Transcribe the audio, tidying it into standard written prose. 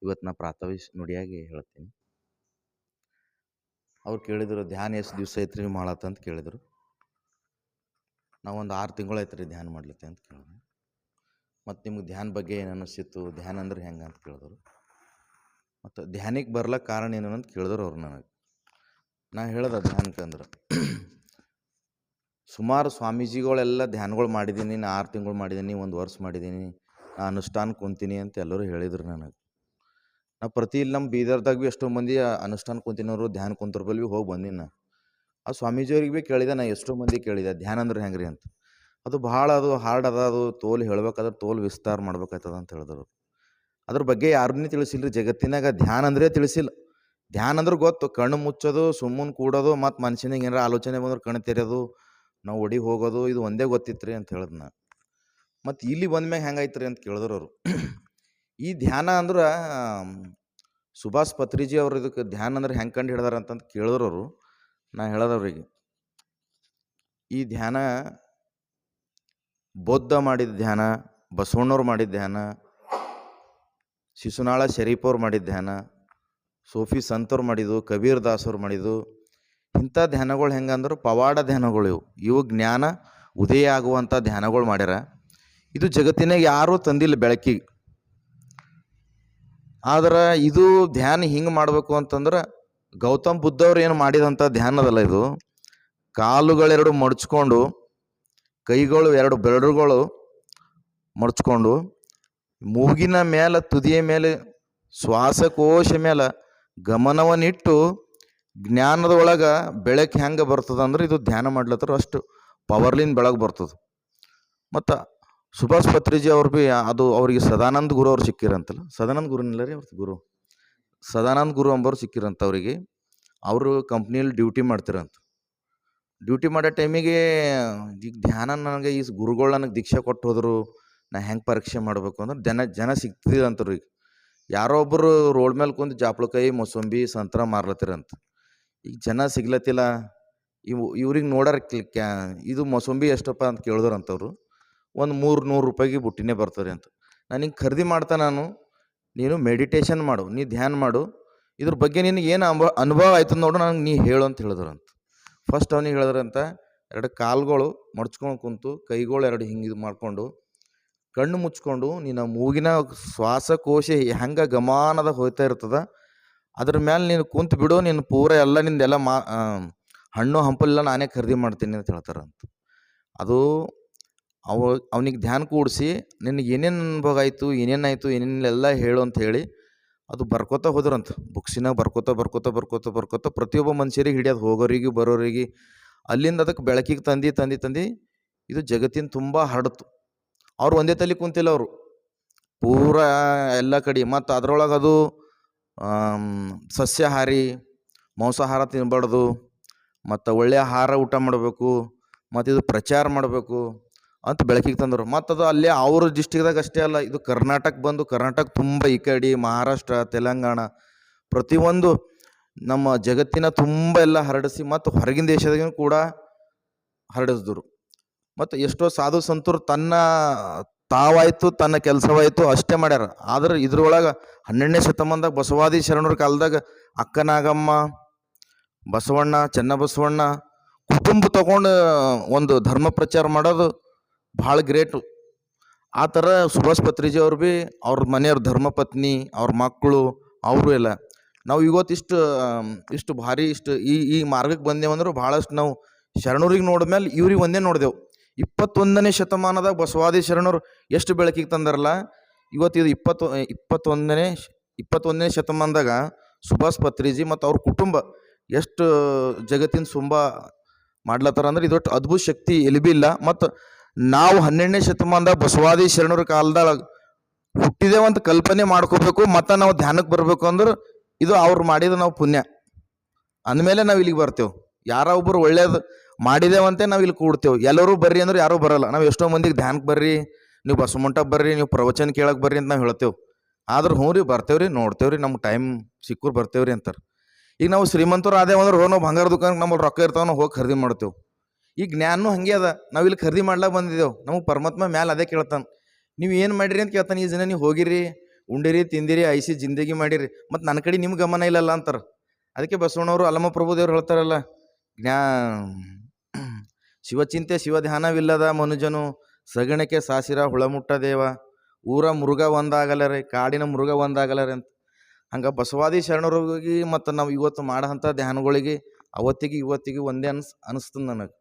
ಇವತ್ತು ನಾ ಪ್ರಾತಃ ನುಡಿಯಾಗಿ ಹೇಳ್ತೀನಿ. ಅವ್ರು ಕೇಳಿದರು, ಧ್ಯಾನ ಎಷ್ಟು ದಿವಸ ಐತ್ರಿ ನೀವು ಮಾಡತ್ತಂತ ಕೇಳಿದರು. ನಾವೊಂದು 6 ತಿಂಗಳು ಐತ್ರಿ ಧ್ಯಾನ ಮಾಡ್ಲತ್ತೆ ಅಂತ ಕೇಳಿದೆ. ಮತ್ತು ನಿಮ್ಗೆ ಧ್ಯಾನ ಬಗ್ಗೆ ಏನು ಅನ್ನಿಸ್ತಿತ್ತು, ಧ್ಯಾನ ಅಂದ್ರೆ ಹೆಂಗೆ ಅಂತ ಕೇಳಿದ್ರು. ಮತ್ತು ಧ್ಯಾನಕ್ಕೆ ಬರ್ಲಕ್ಕೆ ಕಾರಣ ಏನು ಅಂತ ಕೇಳಿದ್ರು ಅವ್ರು ನನಗೆ. ನಾ ಹೇಳ್ದೆ ಧ್ಯಾನಕ್ಕಂದ್ರೆ ಸುಮಾರು ಸ್ವಾಮೀಜಿಗಳೆಲ್ಲ ಧ್ಯಾನಗಳು ಮಾಡಿದ್ದೀನಿ, ನಾ 6 ತಿಂಗಳು ಮಾಡಿದ್ದೀನಿ, 1 ವರ್ಷ ಮಾಡಿದ್ದೀನಿ, ನಾ ಅನುಷ್ಠಾನ ಕುಂತೀನಿ ಅಂತ ಎಲ್ಲರೂ ಹೇಳಿದ್ರು ನನಗೆ. ನಾ ಪ್ರತಿ ಇಲ್ಲಿ ನಮ್ಮ ಬೀದರ್ದಾಗ ಭೀ ಎಷ್ಟೋ ಮಂದಿ ಅನುಷ್ಠಾನ ಕುಂತಿನವರು ಧ್ಯಾನ ಕುಂತರ ಬಲ್ಲಿ ಹೋಗಿ ಬಂದೀನಿ ನಾ. ಆ ಸ್ವಾಮೀಜಿಯವ್ರಿಗೆ ಭೀ ಕೇಳಿದೆ, ನಾ ಎಷ್ಟೋ ಮಂದಿ ಕೇಳಿದೆ ಧ್ಯಾನ ಅಂದ್ರೆ ಹೆಂಗೆ ರೀ ಅಂತ. ಅದು ಭಾಳ ಹಾರ್ಡ್ ಅದ, ಅದು ತೋಲ್ ಹೇಳ್ಬೇಕಾದ್ರೆ ತೋಲ್ ವಿಸ್ತಾರ ಮಾಡ್ಬೇಕಾಗ್ತದ ಅಂತ ಹೇಳಿದ್ರು. ಅದ್ರ ಬಗ್ಗೆ ಯಾರನ್ನೇ ತಿಳಿಸಿಲ್ಲ ರೀ ಜಗತ್ತಿನಾಗ. ಧ್ಯಾನ ಅಂದರೆ ತಿಳಿಸಿಲ್ಲ. ಧ್ಯಾನ ಅಂದ್ರೆ ಗೊತ್ತು, ಕಣ್ಣು ಮುಚ್ಚೋದು, ಸುಮ್ಮನೆ ಕೂಡೋದು, ಮತ್ತು ಮನುಷ್ಯನಿಗೆ ಏನಾರ ಆಲೋಚನೆ ಬಂದ್ರೆ ಕಣ್ಣು ತೆರೆಯೋದು, ನಾವು ಒಡಿಗೆ ಹೋಗೋದು, ಇದು ಒಂದೇ ಗೊತ್ತಿತ್ತು ರೀ ಅಂತ ಹೇಳಿದ್ ನಾ. ಮತ್ತು ಇಲ್ಲಿ ಬಂದ್ಮ್ಯಾಗ ಹೆಂಗಾಯ್ತು ರೀ ಅಂತ ಕೇಳಿದ್ರು ಅವರು. ಈ ಧ್ಯಾನ ಅಂದ್ರೆ ಸುಭಾಷ್ ಪತ್ರಿಜಿ ಅವರು ಇದಕ್ಕೆ ಧ್ಯಾನ ಅಂದ್ರೆ ಹೆಂಗೆ ಕಂಡು ಹಿಡ್ದಾರ ಅಂತಂದು ಕೇಳಿದ್ರು ಅವರು. ನಾ ಹೇಳೋದವ್ರಿಗೆ, ಈ ಧ್ಯಾನ ಬೌದ್ಧ ಮಾಡಿದ ಧ್ಯಾನ, ಬಸವಣ್ಣವ್ರು ಮಾಡಿದ ಧ್ಯಾನ, ಶಿಶುನಾಳ ಶರೀಫ್ ಅವ್ರು ಮಾಡಿದ ಧ್ಯಾನ, ಸೂಫಿ ಸಂತವ್ರು ಮಾಡಿದ್ದು, ಕಬೀರ್ ದಾಸವ್ರು ಮಾಡಿದ್ದು, ಇಂಥ ಧ್ಯಾನಗಳು ಹೆಂಗಂದ್ರೆ ಪವಾಡ ಧ್ಯಾನಗಳು. ಇವು ಜ್ಞಾನ ಉದಯ ಆಗುವಂಥ ಧ್ಯಾನಗಳು ಮಾಡ್ಯಾರ. ಇದು ಜಗತ್ತಿನಾಗ ಯಾರೂ ತಂದಿಲ್ಲ ಬೆಳಕಿಗೆ. ಆದ್ರೆ ಇದು ಧ್ಯಾನ ಹಿಂಗೆ ಮಾಡಬೇಕು ಅಂತಂದ್ರೆ ಗೌತಮ್ ಬುದ್ಧವ್ರು ಏನು ಮಾಡಿದಂಥ ಧ್ಯಾನದಲ್ಲ ಇದು. ಕಾಲುಗಳೆರಡು ಮಡ್ಚ್ಕೊಂಡು, ಕೈಗಳು 2 ಬೆರಳುಗಳು ಮಡ್ಚ್ಕೊಂಡು, ಮೂಗಿನ ಮೇಲೆ, ತುದಿಯ ಮೇಲೆ, ಶ್ವಾಸಕೋಶ ಮೇಲೆ ಗಮನವನ್ನಿಟ್ಟು ಜ್ಞಾನದ ಒಳಗೆ ಬೆಳಕು ಹೆಂಗೆ ಬರ್ತದೆ ಅಂದ್ರೆ ಇದು ಧ್ಯಾನ ಮಾಡ್ಲತ್ತಾರ, ಅಷ್ಟು ಪವರ್ಲಿಂದ ಬೆಳಕು ಬರ್ತದೆ. ಮತ್ತು ಸುಭಾಷ್ ಪತ್ರಿಜಿ ಅವ್ರು ಭೀ ಅದು ಅವ್ರಿಗೆ ಸದಾನಂದ ಗುರು ಅವ್ರು ಸಿಕ್ಕಿರಂತಲ್ಲ, ಸದಾನಂದ ಗುರುನಿಲ್ಲ ರೀ ಅವ್ರ ಗುರು, ಸದಾನಂದ ಗುರು ಅಂಬೋರು ಸಿಕ್ಕಿರಂತ ಅವರಿಗೆ. ಅವರು ಕಂಪ್ನಿಯಲ್ಲಿ ಡ್ಯೂಟಿ ಮಾಡ್ತಿರಂತ. ಡ್ಯೂಟಿ ಮಾಡೋ ಟೈಮಿಗೆ ಈಗ ಧ್ಯಾನ ನನಗೆ ಈ ಗುರುಗಳು ನನಗೆ ದೀಕ್ಷೆ ಕೊಟ್ಟು ಹೋದರು, ನಾ ಹೆಂಗೆ ಪರೀಕ್ಷೆ ಮಾಡಬೇಕು ಅಂದ್ರೆ ಜನ ಸಿಗ್ತಿದಂತರು. ಈಗ ಯಾರೋ ಒಬ್ಬರು ರೋಡ್ ಮೇಲೆ ಕುಂತು ಜಾಪ್ಳಕಾಯಿ, ಮೊಸಂಬಿ, ಸಂತ್ರ ಮಾರ್ಲತ್ತಿರಂತ. ಈಗ ಜನ ಸಿಗ್ಲತ್ತಿಲ್ಲ. ಇವ್ರಿಗೆ ನೋಡಾರ ಇದು ಮೊಸಂಬಿ ಎಷ್ಟಪ್ಪ ಅಂತ ಕೇಳಿದ್ರಂತವ್ರು. ಒಂದು 300 ರೂಪಾಯಿಗೆ ಬುಟ್ಟಿನೇ ಬರ್ತದೆ ಅಂತ. ನಾನು ಹಿಂಗೆ ಖರೀದಿ ಮಾಡ್ತಾ, ನೀನು ಮೆಡಿಟೇಷನ್ ಮಾಡು, ನೀ ಧ್ಯಾನ ಮಾಡು, ಇದ್ರ ಬಗ್ಗೆ ನಿನಗೆ ಏನು ಅನುಭವ ಆಯ್ತದ ನೋಡು, ನನಗೆ ನೀ ಹೇಳು ಅಂತ ಹೇಳಿದ್ರಂತ. ಫಸ್ಟ್ ಅವನಿಗೆ ಹೇಳಿದ್ರಂತ, 2 ಕಾಲುಗಳು ಮಡ್ಚ್ಕೊಂಡು ಕುಂತು, ಕೈಗಳು 2 ಹಿಂಗೆ ಇದು ಮಾಡಿಕೊಂಡು, ಕಣ್ಣು ಮುಚ್ಕೊಂಡು, ನೀನು ಮೂಗಿನ ಶ್ವಾಸಕೋಶ ಹೆಂಗೆ ಗಮನದ ಹೋಗ್ತಾ ಇರ್ತದ ಅದ್ರ ಮೇಲೆ ನೀನು ಕುಂತು ಬಿಡು, ನೀನು ಪೂರ ಎಲ್ಲ ನಿಂದೆಲ್ಲ ಹಣ್ಣು ಹಂಪಲೆಲ್ಲ ನಾನೇ ಖರೀದಿ ಮಾಡ್ತೀನಿ ಅಂತ ಹೇಳ್ತಾರಂತ. ಅದು ಅವನಿಗೆ ಧ್ಯಾನ ಕೂಡಿಸಿ ನಿನಗೆ ಏನೇನು ಅನುಭವ ಆಯಿತು, ಏನೇನಾಯಿತು, ಏನೇನೆಲ್ಲ ಹೇಳು ಅಂತ ಹೇಳಿ ಅದು ಬರ್ಕೋತಾ ಹೋದ್ರಂತ. ಬುಕ್ಸಿನಾಗ ಬರ್ಕೋತಾ ಪ್ರತಿಯೊಬ್ಬ ಮನುಷ್ಯರಿಗೆ ಹಿಡಿಯೋದು, ಹೋಗೋರಿಗೆ ಬರೋರಿಗೆ. ಅಲ್ಲಿಂದ ಅದಕ್ಕೆ ಬೆಳಕಿಗೆ ತಂದು ಇದು ಜಗತ್ತಿನ ತುಂಬ ಹರಡ್ತು. ಅವ್ರು ಒಂದೇ ತಲೆ ಕುಂತಿಲ್ಲ, ಅವರು ಪೂರ ಎಲ್ಲ ಕಡೆ. ಮತ್ತು ಅದರೊಳಗೆ ಅದು ಸಸ್ಯಾಹಾರಿ, ಮಾಂಸಾಹಾರ ತಿನ್ನಬಾರ್ದು, ಮತ್ತು ಒಳ್ಳೆಯ ಆಹಾರ ಊಟ ಮಾಡಬೇಕು, ಮತ್ತು ಇದು ಪ್ರಚಾರ ಮಾಡಬೇಕು ಅಂತ ಬೆಳಕಿಗೆ ತಂದರು. ಮತ್ತು ಅದು ಅಲ್ಲೇ ಅವ್ರ ಡಿಸ್ಟಿಕ್ದಾಗ ಅಷ್ಟೇ ಅಲ್ಲ, ಇದು ಕರ್ನಾಟಕ ಬಂದು, ಕರ್ನಾಟಕ ತುಂಬ ಈ ಕಡೆ ಮಹಾರಾಷ್ಟ್ರ, ತೆಲಂಗಾಣ, ಪ್ರತಿಯೊಂದು ನಮ್ಮ ಜಗತ್ತಿನ ತುಂಬ ಎಲ್ಲ ಹರಡಿಸಿ, ಮತ್ತು ಹೊರಗಿನ ದೇಶದಾಗೂ ಕೂಡ ಹರಡಿಸಿದ್ರು. ಮತ್ತು ಎಷ್ಟೋ ಸಾಧು ಸಂತರು ತಾವಾಯಿತು, ತನ್ನ ಕೆಲಸವಾಯಿತು ಅಷ್ಟೇ ಮಾಡ್ಯಾರ. ಆದ್ರೆ ಇದ್ರೊಳಗೆ 12ನೇ ಶತಮಾನದಾಗ ಬಸವಾದಿ ಶರಣರ ಕಾಲದಾಗ ಅಕ್ಕನಾಗಮ್ಮ, ಬಸವಣ್ಣ, ಚೆನ್ನಬಸವಣ್ಣ ಕುಟುಂಬ ತಗೊಂಡು ಒಂದು ಧರ್ಮ ಪ್ರಚಾರ ಮಾಡೋದು ಭಾಳ ಗ್ರೇಟು. ಆ ಥರ ಸುಭಾಷ್ ಪತ್ರಿಜಿ ಅವ್ರು ಭೀ ಅವ್ರ ಮನೆಯವ್ರ ಧರ್ಮಪತ್ನಿ, ಅವ್ರ ಮಕ್ಕಳು, ಅವರು ಎಲ್ಲ ನಾವು ಇವತ್ತು ಇಷ್ಟು ಭಾರಿ ಈ ಮಾರ್ಗಕ್ಕೆ ಬಂದೇವಂದ್ರೆ ಭಾಳಷ್ಟು ನಾವು ಶರಣರಿಗೆ ನೋಡಿದ್ಮೇಲೆ ಇವ್ರಿಗೆ ಒಂದೇ ನೋಡಿದೆವು. 21ನೇ ಶತಮಾನದಾಗ ಬಸವಾದಿ ಶರಣರು ಎಷ್ಟು ಬೆಳಕಿಗೆ ತಂದಾರಲ್ಲ, ಇವತ್ತು ಇದು 21ನೇ ಶತಮಾನದಾಗ ಸುಭಾಷ್ ಪತ್ರಿಜಿ ಮತ್ತು ಅವ್ರ ಕುಟುಂಬ ಎಷ್ಟು ಜಗತ್ತಿನ ತುಂಬ ಮಾಡ್ಲತ್ತಾರ ಅಂದ್ರೆ ಇದೊಟ್ಟು ಅದ್ಭುತ ಶಕ್ತಿ ಎಲ್ಲಿ ಭೀ ಇಲ್ಲ. ಮತ್ತು ನಾವು 12ನೇ ಶತಮಾನದಾಗ ಬಸವಾದಿ ಶರಣರ ಕಾಲದಾಗ ಹುಟ್ಟಿದೇವಂತ ಕಲ್ಪನೆ ಮಾಡ್ಕೋಬೇಕು, ಮತ್ತು ನಾವು ಧ್ಯಾನಕ್ಕೆ ಬರಬೇಕು ಅಂದ್ರೆ ಇದು ಅವ್ರು ಮಾಡಿದ ನಾವು ಪುಣ್ಯ ಅಂದಮೇಲೆ ನಾವು ಇಲ್ಲಿಗೆ ಬರ್ತೇವೆ. ಯಾರೋ ಒಬ್ಬರು ಒಳ್ಳೇದು ಮಾಡಿದೇವಂತೆ ನಾವು ಇಲ್ಲಿ ಕೂಡ್ತೇವೆ. ಎಲ್ಲರೂ ಬರ್ರಿ ಅಂದ್ರೆ ಯಾರೂ ಬರಲ್ಲ. ನಾವು ಎಷ್ಟೋ ಮಂದಿಗೆ ಧ್ಯಾನಕ್ಕೆ ಬರ್ರಿ, ನೀವು ಬಸವಮಂಟಕ್ಕೆ ಬರ್ರಿ, ನೀವು ಪ್ರವಚನ ಕೇಳಕ್ಕೆ ಬರ್ರಿ ಅಂತ ನಾವು ಹೇಳ್ತೇವೆ. ಆದ್ರೆ ಹ್ಞೂ ರೀ ಬರ್ತೇವ್ರಿ, ನೋಡ್ತೇವ್ರಿ, ನಮ್ಗೆ ಟೈಮ್ ಸಿಕ್ಕೂರು ಬರ್ತೇವ್ರಿ ಅಂತಾರೆ. ಈಗ ನಾವು ಶ್ರೀಮಂತರು ಆದೇವಂದ್ರೆ ನಾವು ಬಂಗಾರ ದುಕಾನಕ್ಕೆ ನಮ್ಮಲ್ಲಿ ರೊಕ್ಕ ಇರ್ತಾವೆ, ನಾವು ಹೋಗಿ ಖರೀದಿ ಮಾಡ್ತೇವೆ. ಈ ಜ್ಞಾನೂ ಹಾಗೆ ಅದ. ನಾವು ಇಲ್ಲಿ ಖರೀದಿ ಮಾಡ್ಲಾಕ ಬಂದಿದ್ದೇವೆ, ನಮಗೆ ಪರಮಾತ್ಮ ಮ್ಯಾಲೆ ಅದೇ ಕೇಳ್ತಾನೆ, ನೀವು ಏನು ಮಾಡಿರಿ ಅಂತ ಕೇಳ್ತಾನೆ. ಈ ಜನ ನೀವು ಹೋಗಿರಿ ಉಂಡಿರಿ ತಿಂದಿರಿ ಐಸಿ ಜಿಂದಗಿ ಮಾಡಿರಿ ಮತ್ತು ನನ್ನ ಕಡೆ ನಿಮ್ಮ ಗಮನ ಇಲ್ಲಲ್ಲ ಅಂತಾರೆ. ಅದಕ್ಕೆ ಬಸವಣ್ಣವರು ಅಲ್ಲಮಪ್ರಭು ದೇವ್ರು ಹೇಳ್ತಾರಲ್ಲ, ಶಿವಚಿಂತೆ ಶಿವಧ್ಯಾನವಿಲ್ಲದ ಮನುಜನು ಸಗಣಕ್ಕೆ ಸಾಸಿರ ಹುಳಮುಟ್ಟ ದೇವ, ಊರ ಮೃಗ ಒಂದಾಗಲರೆ ಕಾಡಿನ ಮೃಗ ಒಂದಾಗಲರೆ ಅಂತ. ಹಂಗೆ ಬಸವಾದಿ ಶರಣರಿಗೆ ಮತ್ತು ನಾವು ಇವತ್ತು ಮಾಡೋಂಥ ಧ್ಯಾನಗಳಿಗೆ ಅವತ್ತಿಗೆ ಇವತ್ತಿಗೆ ಒಂದೇ ಅನಿಸ್ತದೆ ನನಗೆ.